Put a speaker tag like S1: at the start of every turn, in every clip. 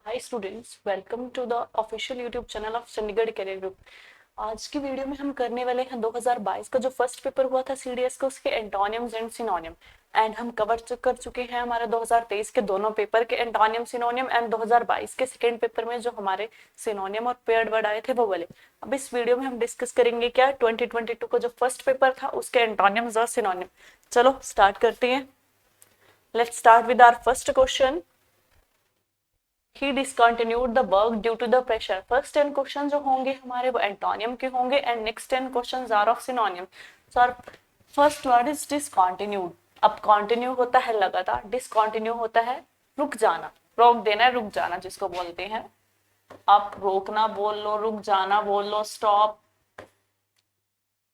S1: Hi students, welcome to the official YouTube channel of Chandigarh career group. आज की video में हम करने वाले हैं 2022 का जो फर्स्ट पेपर हुआ था सीडीएस का, उसके एंटोनिम्स एंड सिनोनिम। एंड हम कवर कर चुके हैं हमारे 2023 के दोनों पेपर के एंटोनिम सिनोनिम एंड 2022 के सेकेंड पेपर में जो हमारे सिनोनिम और पेयर्ड वर्ड आए थे वो वाले। अब इस वीडियो में हम डिस्कस करेंगे क्या 2022 का जो फर्स्ट पेपर था उसके एंटोनिम्स और सिनोनिम। चलो स्टार्ट करते हैं। Let's start with our first question. He discontinued the work due to the pressure. First 10 question जो होंगे हमारे वो एंटोनियम के होंगे and next 10 question are of synonym. So our first word is discontinued. अब कंटिन्यू होता है लगातार, डिसकंटिन्यू होता है रुक जाना, रोक देना है, रुक जाना जिसको बोलते हैं। आप रोकना बोल लो, रुक जाना बोल लो, स्टॉप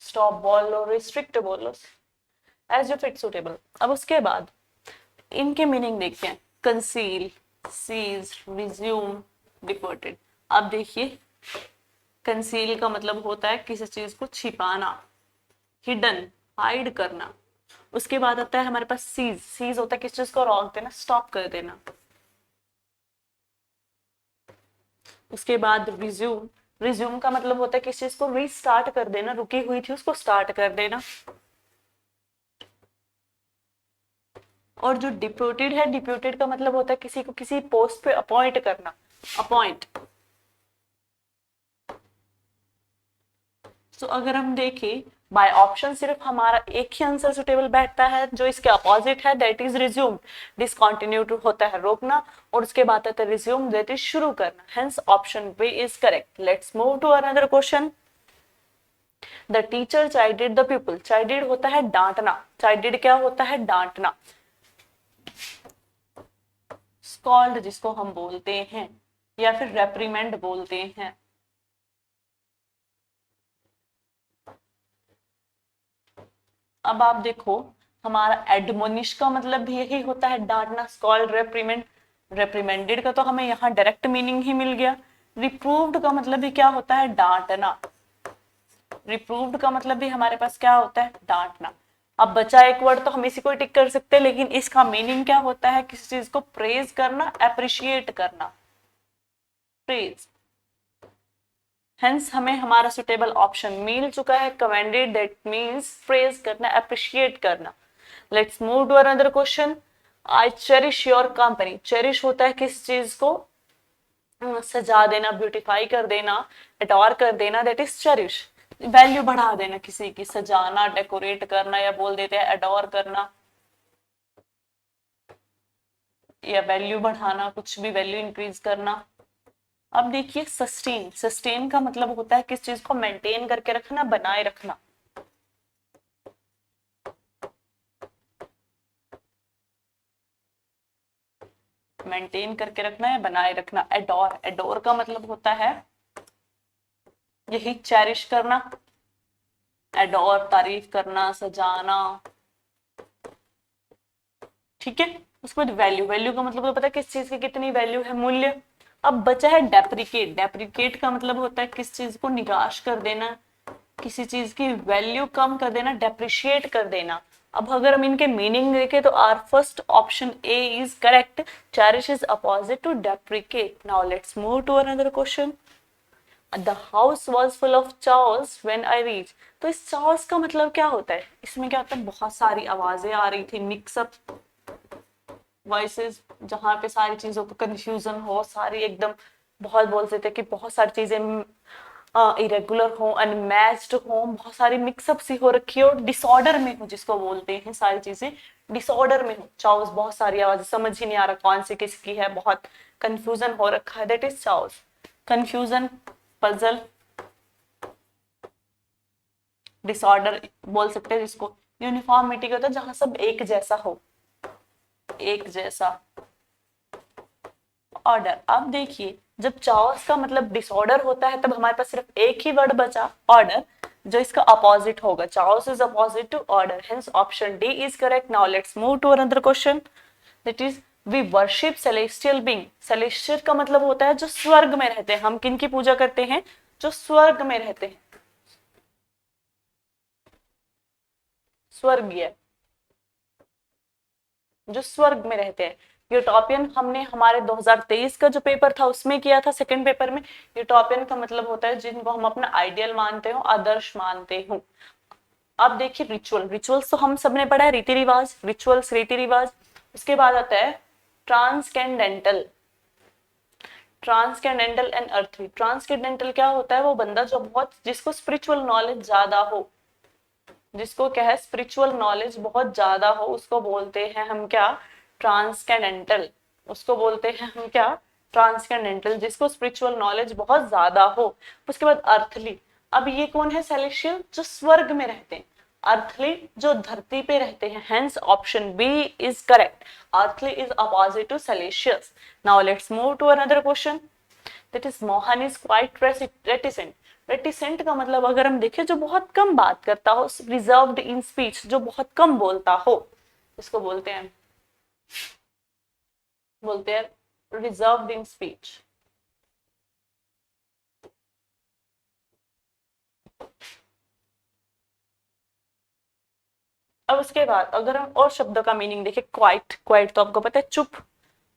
S1: स्टॉप बोल लो, रिस्ट्रिक्ट बोल लो, एज यू फिट सुटेबल। अब उसके बाद इनके मीनिंग देखते हैं। Conceal, cease, resume, deported. अब देखिए, कंसील का मतलब होता है किसी चीज को छिपाना, हिडन, हाइड करना। उसके बाद आता है हमारे पास सीज। सीज होता है किसी चीज को रोक देना, स्टॉप कर देना। उसके बाद रिज्यूम। रिज्यूम का मतलब होता है किसी चीज को रीस्टार्ट कर देना, रुकी हुई थी उसको स्टार्ट कर देना। और जो डिप्यूटेड है, डिप्यूटेड का मतलब होता है किसी को किसी पोस्ट पे अपॉइंट करना, अपॉइंट। तो अगर हम देखें बाय ऑप्शन सिर्फ हमारा एक ही आंसर सुटेबल बैठता है, जो इसके अपोजिट है दैट इज रिज्यूम। डिसकंटिन्यूड होता है रोकना, और उसके बाद आता है रिज्यूम दैट इज शुरू करना। Hence option B is correct. Let's move to another question. The teacher chided the people. Chided होता है डांटना। चाइडेड क्या होता है? डांटना। स्कॉल्ड जिसको हम बोलते हैं, या फिर रेप्रीमेंड बोलते हैं। अब आप देखो, हमारा एडमोनिश का मतलब भी यही होता है डांटना, स्कॉल्ड, रेप्रीमेंड। रेप्रीमेंडेड का तो हमें यहाँ डायरेक्ट मीनिंग ही मिल गया। रिप्रूव्ड का मतलब भी क्या होता है? डांटना। रिप्रूव्ड का मतलब भी हमारे पास क्या होता है? डांटना। अब बचा एक वर्ड, तो हम इसी को टिक कर सकते हैं, लेकिन इसका मीनिंग क्या होता है? किसी चीज को प्रेज करना, अप्रिशिएट करना, प्रेज। हेंस हमें हमारा सुटेबल ऑप्शन मिल चुका है, कमेंडेड, दैट मींस प्रेज करना, अप्रिशिएट करना। Let's move to another question. I cherish your company. Cherish होता है किस चीज को सजा देना, ब्यूटिफाई कर देना, एडोर कर देना, दैट इज चेरिश। वैल्यू बढ़ा देना किसी की, सजाना, डेकोरेट करना, या बोल देते हैं एडोर करना, या वैल्यू बढ़ाना, कुछ भी वैल्यू इंक्रीज करना। अब देखिए सस्टेन। सस्टेन का मतलब होता है किस चीज को मेंटेन करके रखना, बनाए रखना। मेंटेन करके रखना है, बनाए रखना। एडोर, एडोर का मतलब होता है यही चेरिश करना, एडोर तारीफ करना, सजाना। ठीक है। उसके बाद वैल्यू। वैल्यू का मतलब तो पता है किस चीज की कितनी वैल्यू है, मूल्य। अब बचा है डेप्रिकेट। डेप्रिकेट का मतलब होता है किस चीज को निराश कर देना, किसी चीज की वैल्यू कम कर देना, डेप्रिशिएट कर देना। अब अगर हम इनके मीनिंग देखें तो or first option A is correct. Cherish is opposite to deprecate. Now let's move to another question. The house was full of chars when I reach. तो इस चार्स का मतलब क्या होता है? इसमें क्या होता है, बहुत सारी आवाजें आ रही थी, मिक्सअप वॉइसेस, जहां पे सारी चीजों को कंफ्यूजन हो, सारी एकदम बहुत बोल सकते कि बहुत सारी चीजें इरेगुलर हो, अनमैच्ड हो, बहुत सारी मिक्सअप सी हो रखी हो, डिसऑर्डर में हो, जिसको बोलते हैं सारी चीजें डिसऑर्डर में हो। चाउस, बहुत सारी आवाजें, समझ ही नहीं आ रहा कौन सी किसकी है, बहुत कंफ्यूजन हो रखा है, that is chaos. Confusion, puzzle, disorder बोल सकते हैं जिसको। यूनिफॉर्मिटी का होता है जहां सब एक जैसा हो, एक जैसा। ऑर्डर। अब देखिए, जब चाओस का मतलब डिसऑर्डर होता है तब हमारे पास सिर्फ एक ही वर्ड बचा, ऑर्डर, जो इसका अपोजिट होगा। Chaos is opposite to order, hence option D is correct. Now let's move to another question, that is we worship celestial being. Celestial का मतलब होता है जो स्वर्ग में रहते हैं। हम किन की पूजा करते हैं? जो स्वर्ग में रहते हैं, स्वर्गीय, जो स्वर्ग में रहते हैं। यूटोपियन हमने हमारे 2023 का जो पेपर था उसमें किया था, सेकंड पेपर में। यूटोपियन का मतलब होता है जिनको हम अपना आइडियल मानते हो, आदर्श मानते हो। अब देखिए रिचुअल, रिचुअल्स तो हम सबने पढ़ा है, रीति रिवाज, रिचुअल्स रीति रिवाज। उसके बाद आता है ट्रांसकेंडेंटल, ट्रांसकेंडेंटल एंड अर्थली। ट्रांसकेंडेंटल क्या होता है, वो बंदा जो बहुत, जिसको स्पिरिचुअल नॉलेज ज्यादा हो, जिसको क्या है स्पिरिचुअल नॉलेज बहुत ज्यादा हो, उसको बोलते हैं हम क्या, ट्रांसकेंडेंटल। उसको बोलते हैं हम क्या, ट्रांसकेंडेंटल, जिसको स्पिरिचुअल नॉलेज बहुत ज्यादा हो। उसके बाद अर्थली। अब ये कौन है, सेलेशियल, जो स्वर्ग में रहते हैं। अर्थली जो धरती पे रहते हैं, hence option B is correct. Earthly is opposite to celestial. Now let's move to another question, that is Mohan is quite reticent. Reticent का मतलब अगर हम देखें, जो बहुत कम बात करता हो, रिजर्व्ड इन स्पीच, जो बहुत कम बोलता हो, इसको बोलते हैं रिजर्व्ड इन स्पीच। अब उसके बाद अगर हम और शब्दों का मीनिंग देखें, क्वाइट, क्वाइट तो आपको पता है चुप।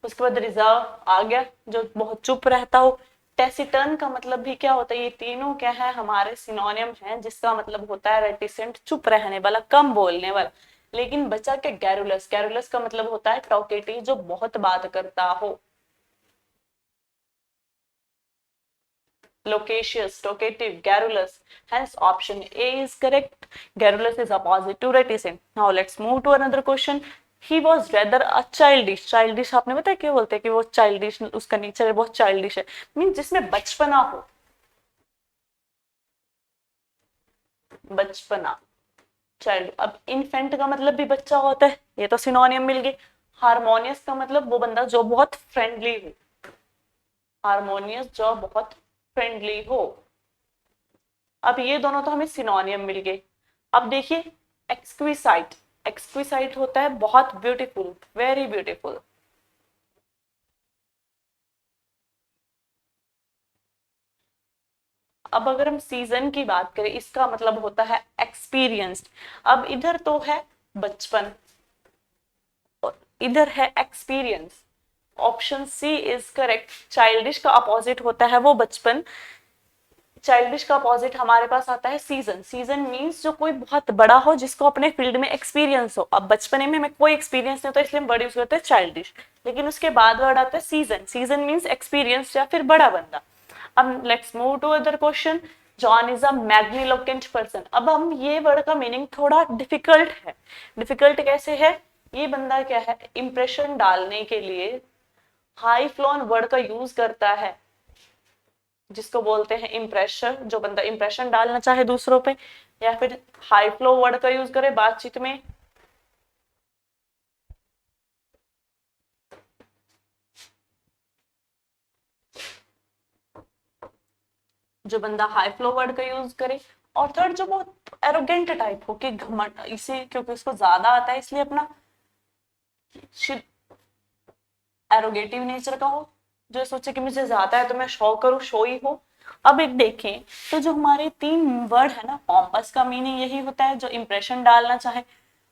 S1: उसके बाद रिजर्व आ गया, जो बहुत चुप रहता हो। टेसिटर्न का मतलब भी क्या होता है, ये तीनों क्या है हमारे सिनोनियम हैं, जिसका मतलब होता है रेटिसेंट, चुप रहने वाला, कम बोलने वाला। लेकिन बचा के गैरुलस, गैरुलस का मतलब होता है टॉकेटिव, जो बहुत बात करता हो। Loquacious, talkative, garrulous. Hence option A is correct. Garrulous is opposite to reticent. Now let's move to another question. He was rather a childish. Childish आपने बताया क्यों बोलते हैं कि वो childish, उसका नेचर बहुत childish है, मीन जिसमें बचपना हो, बचपना, चाइल्ड। अब इन्फेंट का मतलब भी बच्चा होता है, ये तो सिनोनियम मिल गए। हारमोनियस का मतलब वो बंदा जो बहुत फ्रेंडली हो, हारमोनियस जो बहुत फ्रेंडली हो। अब ये दोनों तो हमें सिनोनियम मिल गए। अब देखिए एक्सक्विसाइट, एक्सक्विसाइट होता है बहुत ब्यूटीफुल, वेरी ब्यूटीफुल। अब अगर हम सीजन की बात करें, इसका मतलब होता है एक्सपीरियंस्ड। अब इधर तो है बचपन और इधर है experience. Option C is correct. Childish का अपोजिट होता है वो बचपन, चाइल्डिश का अपोजिट हमारे पास आता है सीजन। सीजन मींस जो कोई बहुत बड़ा हो, जिसको अपने फील्ड में एक्सपीरियंस हो। अब बचपने में हमें कोई एक्सपीरियंस नहीं होता, इसलिए हम वर्ड यूज करते हैं चाइल्डिश। लेकिन उसके बाद वर्ड आता है सीजन, सीजन मींस एक्सपीरियंस या फिर बड़ा बंदा। अब let's move to other question. John is a magniloquent person. अब हम ये वर्ड का मीनिंग थोड़ा डिफिकल्ट है। डिफिकल्ट कैसे है, ये बंदा क्या है, इंप्रेशन डालने के लिए हाई फ्लोन वर्ड का यूज करता है, जिसको बोलते हैं इंप्रेशन। जो बंदा इंप्रेशन डालना चाहे दूसरों पे, या फिर हाई फ्लो वर्ड का यूज करे बातचीत में। जो बंदा हाई फ्लो वर्ड का यूज करे। और थर्ड जो बहुत एरोगेंट टाइप हो, कि घमंड, इसे क्योंकि उसको ज्यादा आता है इसलिए अपना एरोगेटिव नेचर का हो, जो सोचे कि मुझे ज्यादा है तो मैं शो करूं, शो ही हो। अब एक देखें तो जो हमारे तीन वर्ड है ना, पॉम्पस का मीनिंग यही होता है जो इंप्रेशन डालना चाहे,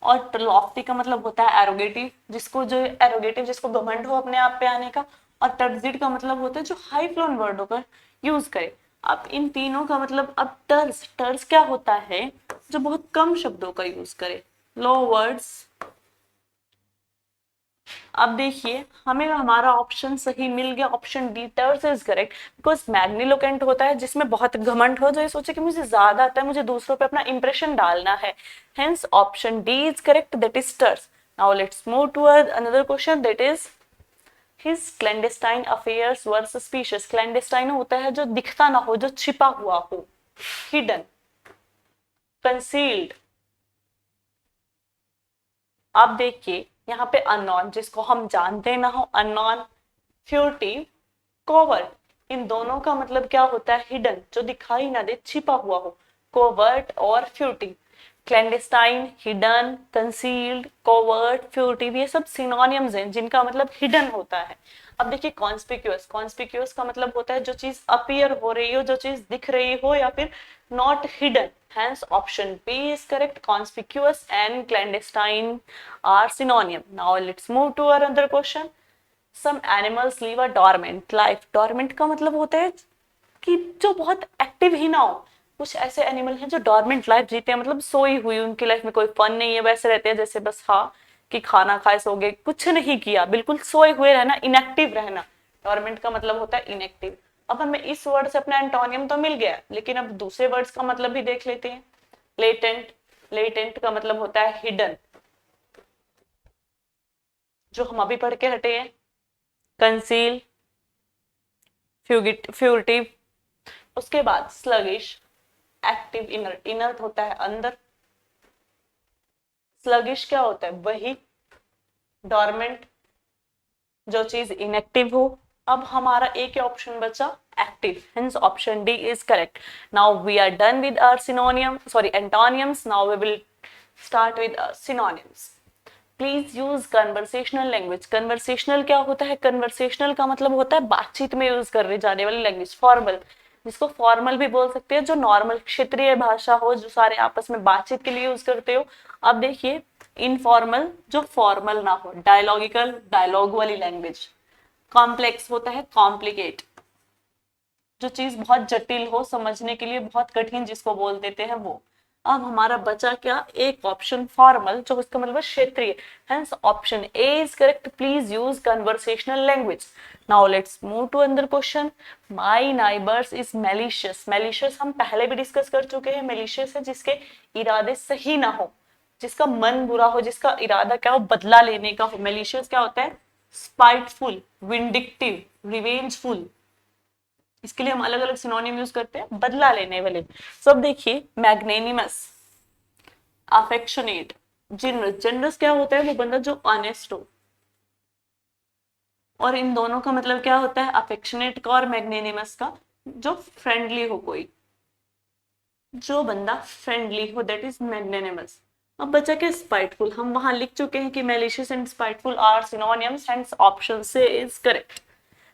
S1: और लॉफ्टी का मतलब होता है एरोगेटिव, जिसको जो एरोगेटिव, जिसको घमंड हो अपने आप पे आने का। और टर्जिड का मतलब होता है जो हाई फ्लोन वर्डों का यूज करे। अब इन तीनों का मतलब, अब टर्स, टर्स क्या होता है, जो बहुत कम शब्दों का यूज करे, लो वर्ड्स। अब देखिए हमें हमारा ऑप्शन सही मिल गया, option D terse is correct. Because magniloquent होता है जिसमें बहुत घमंड हो, जो ये सोचे कि मुझे ज्यादा आता है, मुझे दूसरों पे अपना इंप्रेशन डालना है। Hence option D is correct, that is terse. Now let's move to another question, that is his clandestine affairs were suspicious. Clandestine होता है जो दिखता ना हो, जो छिपा हुआ हो, हिडन, कंसील्ड। आप देखिए यहाँ पे अननोन, जिसको हम जानते ना हो, अननोन, फ्यूटिव, कोवर्ट। इन दोनों का मतलब क्या होता है, हिडन, जो दिखाई ना दे, छिपा हुआ हो। कोवर्ट और फ्यूटिव, क्लैंडेस्टाइन, हिडन, कंसील्ड, कोवर्ट, फ्यूटिव, ये सब सिनोनिम्स हैं जिनका मतलब हिडन होता है। अब देखिए कॉन्स्पिक्यूअस, कॉन्स्पिक्यूअस का मतलब होता है जो चीज अपीयर हो रही हो, जो चीज दिख रही हो, या फिर not hidden. Hence option B is correct. Conspicuous and clandestine are synonym. Now let's move to another question. Some animals live a dormant life. Dormant का मतलब होता है कि जो बहुत एक्टिव ही ना हो। कुछ ऐसे एनिमल हैं जो डोरमेंट लाइफ जीते हैं, मतलब सोई हुई, उनकी लाइफ में कोई फन नहीं है, वैसे रहते हैं जैसे बस हाँ कि खाना खाए सो गए, कुछ नहीं किया, बिल्कुल सोए हुए रहना, इनएक्टिव रहना। डोरमेंट का मतलब होता है इनएक्टिव। अब हमें इस वर्ड से अपना एंटोनियम तो मिल गया, लेकिन अब दूसरे वर्ड्स का मतलब भी देख लेते हैं। लेटेंट। लेटेंट का मतलब होता है हिडन, जो हम अभी पढ़ के हटे हैं। कंसील, फ्यूगिटिव। उसके बाद स्लगिश, एक्टिव, इनर्ट। इनर्ट होता है अंदर, स्लगिश क्या होता है, वही। डोरमेंट, जो चीज इनएक्टिव हो। अब हमारा एक ऑप्शन बचा, active, hence option D is correct. Now we are done with our antonyms. Now we will start with synonyms. Please use conversational language. Conversational क्या होता है, कन्वर्सेशनल का मतलब होता है बातचीत में यूज करने जाने वाली लैंग्वेज। फॉर्मल, जिसको फॉर्मल भी बोल सकते हैं, जो नॉर्मल क्षेत्रीय भाषा हो, जो सारे आपस में बातचीत के लिए यूज करते हो। अब देखिए, इनफॉर्मल, जो फॉर्मल ना हो। डायलॉगिकल, डायलॉग वाली लैंग्वेज। कॉम्प्लेक्स होता है कॉम्प्लिकेट, जो चीज बहुत जटिल हो, समझने के लिए बहुत कठिन जिसको बोल देते हैं वो। अब हमारा बचा क्या, एक ऑप्शन फॉर्मल, जो उसका मतलब क्षेत्रीय। Hence option A is correct. Please use conversational language. Now let's move to another question. My neighbours is malicious. Malicious हम पहले भी डिस्कस कर चुके हैं। मैलिशियस है जिसके इरादे सही ना हो, जिसका मन बुरा हो, जिसका इरादा क्या हो, बदला लेने का हो। मैलिशियस क्या होता है, स्पाइटफुल, विंडिक्टिव, रिवेंजफुल। इसके लिए हम अलग अलग सिनोनिम यूज करते हैं, बदला लेने वाले। सब देखिए, मैग्नेनिमस, अफेक्शनेट, जेनरस। जेनरस क्या होता है, वो बंदा जो ऑनेस्ट हो। और इन दोनों का मतलब क्या होता है, अफेक्शनेट का और मैग्नेनिमस का, जो फ्रेंडली हो कोई, जो बंदा फ्रेंडली हो, दैट इज मैग्नेनिमस। अब बचा क्या, स्पाइटफुल। हम वहां लिख चुके हैं कि malicious and spiteful are synonyms, hence option C is correct.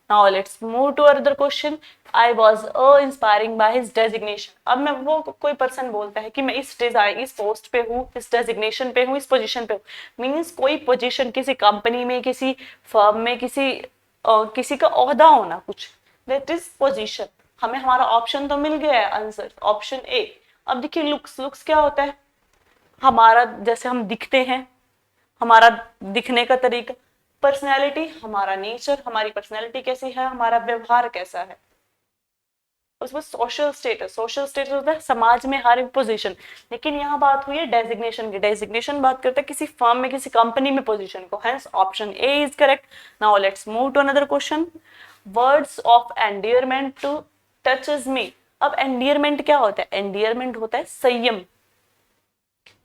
S1: Now let's move to another question. I was inspiring by his designation. अब मैं वो कोई पर्सन बोलता है कि मैं इस पोस्ट पे हूँ, इस डेजिग्नेशन पे हूँ, इस पोजीशन पे हूँ। मीन्स कोई पोजीशन किसी कंपनी में, किसी फर्म में, किसी का ओहदा होना कुछ, दैट इज पोजीशन। हमें हमारा ऑप्शन तो मिल गया है, आंसर ऑप्शन ए। अब देखिए, लुक्स। लुक्स क्या होता है, हमारा जैसे हम दिखते हैं, हमारा दिखने का तरीका। पर्सनैलिटी, हमारा नेचर, हमारी पर्सनैलिटी कैसी है, हमारा व्यवहार कैसा है। उसमें सोशल स्टेटस। सोशल स्टेटस होता है समाज में हर एक पोजीशन। लेकिन यहाँ बात हुई है डेजिग्नेशन की। डेजिग्नेशन बात करते हैं किसी फर्म में, किसी कंपनी में पोजीशन को। Hence option A is correct. Now let's move to another question. Words of endearment to touches me. अब एंडियरमेंट क्या होता है, एंडियरमेंट होता है संयम,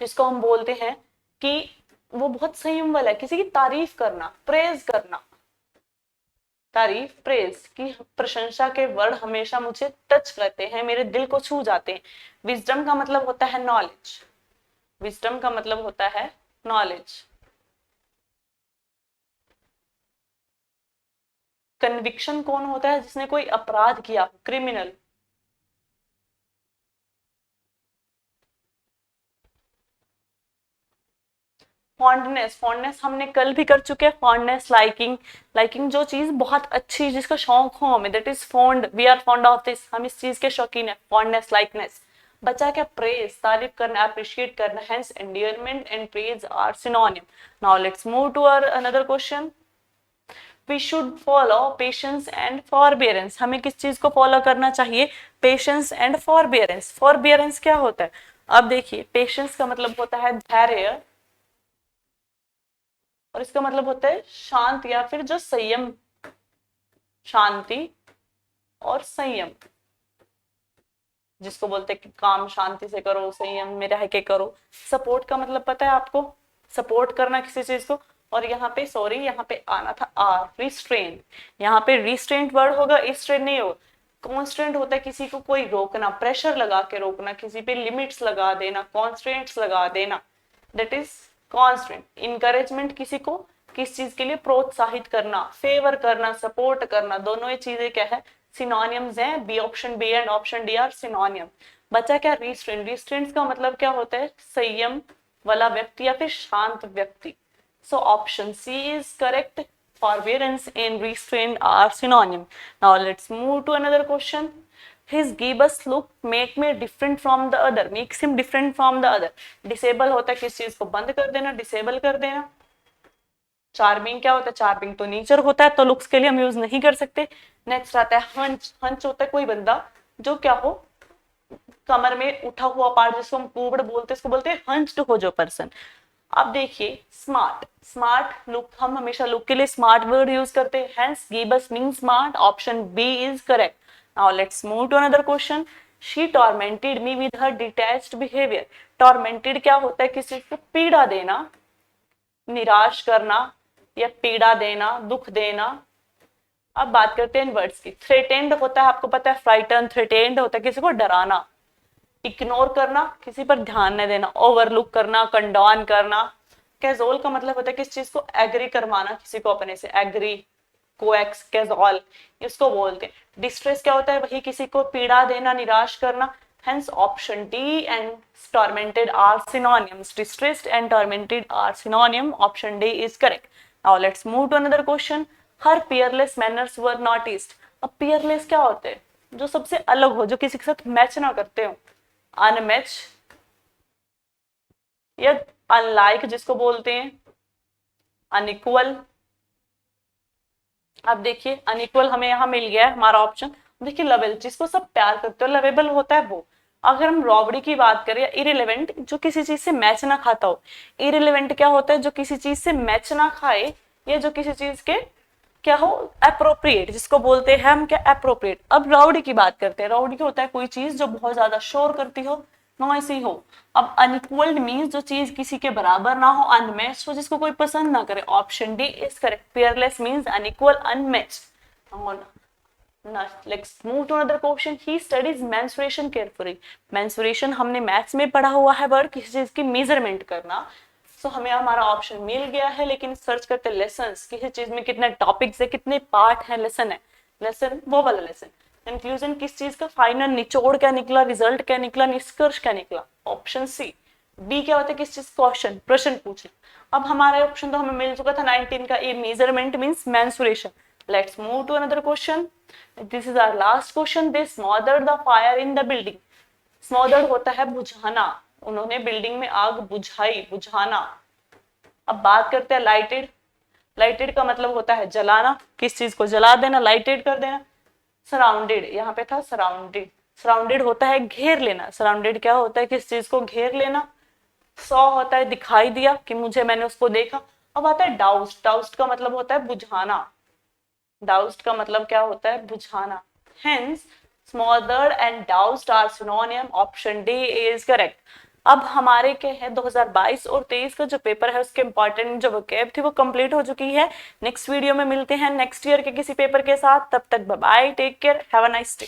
S1: जिसको हम बोलते हैं कि वो बहुत संयम वाला है। किसी की तारीफ करना, प्रेज करना। तारीफ, प्रेज की प्रशंसा के वर्ड हमेशा मुझे टच करते हैं, मेरे दिल को छू जाते हैं। विजडम का मतलब होता है नॉलेज। विजडम का मतलब होता है नॉलेज। कन्विक्शन कौन होता है, जिसने कोई अपराध किया, क्रिमिनल। फॉन्डनेस, फॉन्डनेस हमने कल भी कर चुके हैं। Fondness, liking. लाइकिंग जो चीज बहुत अच्छी, जिसका शौक हो हमें, that is fond, we are fond of this, हम इस चीज के शौकीन है। Fondness, likeness. बचा क्या, प्रेज, तारीफ करना, अप्रिशिएट करना। Hence endearment and praise are synonym. Now let's move to our another question. We should follow patience and forbearance. हमें किस चीज को फॉलो करना चाहिए, पेशेंस एंड फॉरबियरेंस। फॉरबियरेंस क्या होता है, अब देखिए, पेशेंस का मतलब होता है धैर्य, और इसका मतलब होता है शांत या फिर जो संयम, शांति और संयम, जिसको बोलते हैं कि काम शांति से करो, संयम में रह के करो। सपोर्ट का मतलब पता है आपको, सपोर्ट करना किसी चीज को। और यहाँ पे सॉरी, यहाँ पे आना था आर, रिस्ट्रेन। यहाँ पे रिस्ट्रेंट वर्ड होगा, स्ट्रेन नहीं होगा। कॉन्स्टेंट होता है किसी को कोई रोकना, प्रेशर लगा के रोकना, किसी पे लिमिट्स लगा देना, कॉन्स्टेंट्स लगा देना, दैट इज कॉन्स्टेंट। इनकरेजमेंट, किसी को किस चीज के लिए प्रोत्साहित करना, फेवर करना, सपोर्ट करना, दोनों ये चीजें क्या है, सिनोनिम्स हैं। B, option B and option D are synonym. बचा क्या, रिस्ट्रेंट। रिस्ट्रेंट का मतलब क्या होता है, संयम वाला व्यक्ति या फिर शांत व्यक्ति। So option C is correct. forbearance and restraint are synonym. Now let's move to another question. His gibbous look make me different from the other. Makes him different from the other. Disable होता है किस चीज को बंद कर देना, disable कर देना. चार्मिंग क्या होता है? चार्मिंग तो नेचर होता है, तो लुक्स के लिए हम यूज नहीं कर सकते. नेक्स्ट आता है हंच. हंच होता है कोई बंदा जो क्या हो, कमर में उठा हुआ पार्ट, जिसको हम कुबड़ बोलते हैं, इसको बोलते हैं हंच्ड हो जो पर्सन. अब देखिए स्मार्ट. स्मार्ट लुक, हम हमेशा लुक के लिए स्मार्ट वर्ड यूज करते हैं. Hence gibbous mean smart. Option B is correct. Now let's move to another question. She tormented me with her detached behaviour. Tormented क्या होता है? किसी को पीड़ा देना, निराश करना या पीड़ा देना, दुख देना. अब बात करते हैं इन वर्ड्स की. थ्रेटेंड होता है, आपको पता है, फ्राइटन. थ्रेटेंड होता है किसी को डराना. इग्नोर करना, किसी पर ध्यान नहीं देना. ओवरलुक करना, कंडोन करना. कैजोल का मतलब होता है किस चीज को एग्री करवाना किसी को अपने से. एग्री, कोएक्स, कैजोल, इसको बोलते हैं. डिस्ट्रेस क्या होता है? वही किसी को पीड़ा देना, निराश करना. Hence option D and tormented are synonyms. Distressed and tormented are synonym. Option D is correct. Now let's move to another question. Her peerless manners were noticed. अब peerless क्या होते हैं? जो सबसे अलग हो, जो किसी के साथ मैच ना करते हो. अनमैच या अनलाइक जिसको बोलते हैं. अनइक्वल. अब देखिए अनइक्वल हमें यहाँ मिल गया है हमारा ऑप्शन. देखिए लवेबल, जिसको सब प्यार करते हो, लवेबल होता है वो. अगर हम रॉबरी की बात करें, इरिलेवेंट, जो किसी चीज से मैच ना खाता हो. इरिलेवेंट क्या होता है? जो किसी चीज से मैच ना खाए, या जो किसी चीज के क्या हो, अप्रोप्रिएट, जिसको बोलते हैं हम क्या, अप्रोप्रिएट. अब राउडी की बात करते हैं. राउडी क्या होता है? कोई चीज जो बहुत ज्यादा शोर करती हो, नॉइसी हो. अब अनइक्वल्ड मींस जो चीज किसी के बराबर ना हो, अनमैच्ड हो, जिसको कोई पसंद ना करे. Option D is correct. Peerless means unequal, unmatched. Let's move to another question. He studies mensuration carefully. Mensuration हमने मैथ्स में पढ़ा हुआ है वर्ड, किसी चीज की मेजरमेंट करना. सो हमें हमारा ऑप्शन मिल गया है, लेकिन सर्च करते लेसन्स, किसी चीज में कितने टॉपिक्स है, कितने पार्ट है. लेसन है, लेसन वो वाला लेसन. कंक्लूजन किस चीज का, फाइनल निचोड़ क्या निकला, रिजल्ट क्या निकला, निष्कर्ष क्या निकला. Option C. बी क्या होता है? किस चीज, क्वेश्चन, प्रश्न पूछना. अब हमारा ऑप्शन तो हमें मिल चुका था 19 का. A measurement means mensuration. Let's move to another question. This is our last question. They smothered the fire in the building. Smothered होता है बुझाना. उन्होंने बिल्डिंग में आग बुझाई, बुझाना. अब बात करते हैं लाइटेड. लाइटेड का मतलब होता है जलाना, किस चीज को जला देना, लाइटेड कर देना. सराउंडेड, यहाँ पे था सराउंडेड. सराउंडेड होता है घेर लेना. सराउंडेड क्या होता है? किस चीज को घेर लेना. सॉ होता है दिखाई दिया, कि मुझे, मैंने उसको देखा. अब आता है डाउस्ड. डाउस्ड का मतलब होता है बुझाना. डाउस्ड का मतलब क्या होता है? बुझाना. Hence, smothered and doused are synonym. Option D is correct. अब हमारे के हैं 2022 और 23 का जो पेपर है, उसके इंपॉर्टेंट जो वोकैब थी वो कंप्लीट हो चुकी है. नेक्स्ट वीडियो में मिलते हैं नेक्स्ट ईयर के किसी पेपर के साथ. तब तक bye bye, take care, have a nice day.